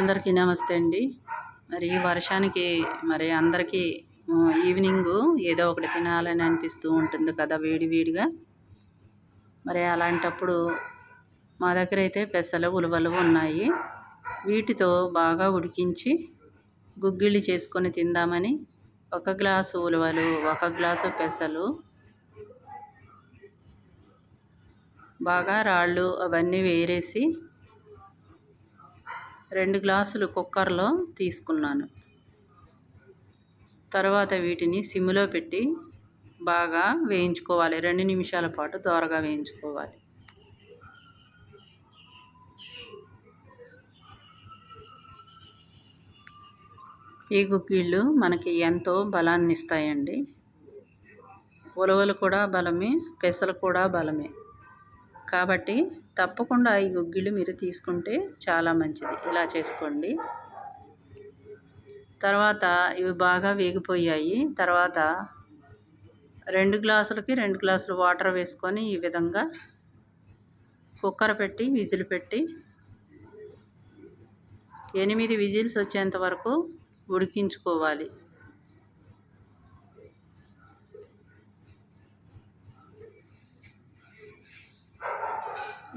అందరికీ నమస్తే అండి. మరి వర్షానికి మరి అందరికీ ఈవినింగు ఏదో ఒకటి తినాలని అనిపిస్తూ ఉంటుంది కదా వేడి వేడిగా. మరి అలాంటప్పుడు మా దగ్గర అయితే పెసలు, ఉలవలు ఉన్నాయి. వీటితో బాగా ఉడికించి గుగ్గిళ్ళు చేసుకొని తిందామని ఒక గ్లాసు ఉలవలు, ఒక గ్లాసు పెసలు, బాగా రాళ్ళు అవన్నీ వేరేసి 2 గ్లాసులు కుక్కర్లో తీసుకున్నాను. తర్వాత వీటిని సిమ్లో పెట్టి బాగా వేయించుకోవాలి. 2 నిమిషాల పాటు దోరగా వేయించుకోవాలి. ఈ గుగ్గిళ్ళు మనకి ఎంతో బలాన్ని ఇస్తాయండి. ఉలవలు కూడా బలమే, పెసలు కూడా బలమే. కాబట్టి తప్పకుండా ఈ గుగ్గిళ్ళు మీరు తీసుకుంటే చాలా మంచిది. ఇలా చేసుకోండి. తర్వాత ఇవి బాగా వేగిపోయాయి. తర్వాత 2 గ్లాసులకి 2 గ్లాసులు వాటర్ వేసుకొని ఈ విధంగా కుక్కర్ పెట్టి విజిల్ పెట్టి 8 విజిల్స్ వచ్చేంత వరకు ఉడికించుకోవాలి.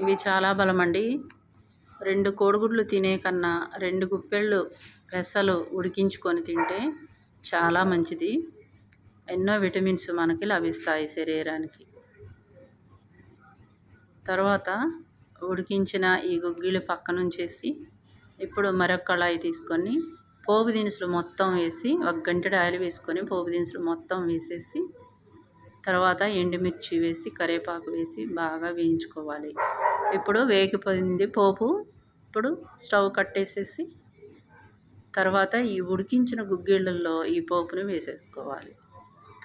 ఇవి చాలా బలమండి. 2 కోడిగుడ్లు తినే కన్నా 2 గుప్పెళ్ళు పెసలు ఉడికించుకొని తింటే చాలా మంచిది. ఎన్నో విటమిన్స్ మనకి లభిస్తాయి శరీరానికి. తర్వాత ఉడికించిన ఈ గుగ్గిళ్ళు పక్కనుంచేసి ఇప్పుడు మరొక కళాయి తీసుకొని పోపు దినుసులు మొత్తం వేసి, ఒక గంటెడు ఆయిల్ వేసుకొని పోపు దినుసులు మొత్తం వేసేసి, తర్వాత ఎండుమిర్చి వేసి, కరివేపాకు వేసి బాగా వేయించుకోవాలి. ఇప్పుడు వేగిపోయింది పోపు. ఇప్పుడు స్టవ్ కట్టేసేసి తర్వాత ఈ ఉడికించిన గుగ్గిళ్ళల్లో ఈ పోపును వేసేసుకోవాలి.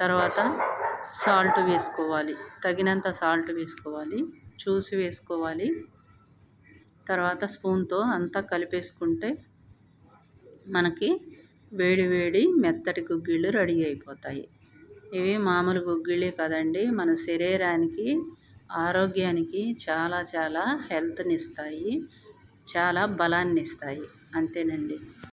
తర్వాత సాల్ట్ వేసుకోవాలి. తగినంత సాల్ట్ వేసుకోవాలి. చూసి వేసుకోవాలి. తర్వాత స్పూన్తో అంతా కలిపేసుకుంటే మనకి వేడి వేడి మెత్తటి గుగ్గిళ్ళు రెడీ అయిపోతాయి. ఇవి మామూలు గుగ్గిళ్ళే కదండి, మన శరీరానికి ఆరోగ్యానికి చాలా చాలా హెల్త్ని ఇస్తాయి, చాలా బలాన్ని ఇస్తాయి. అంతేనండి.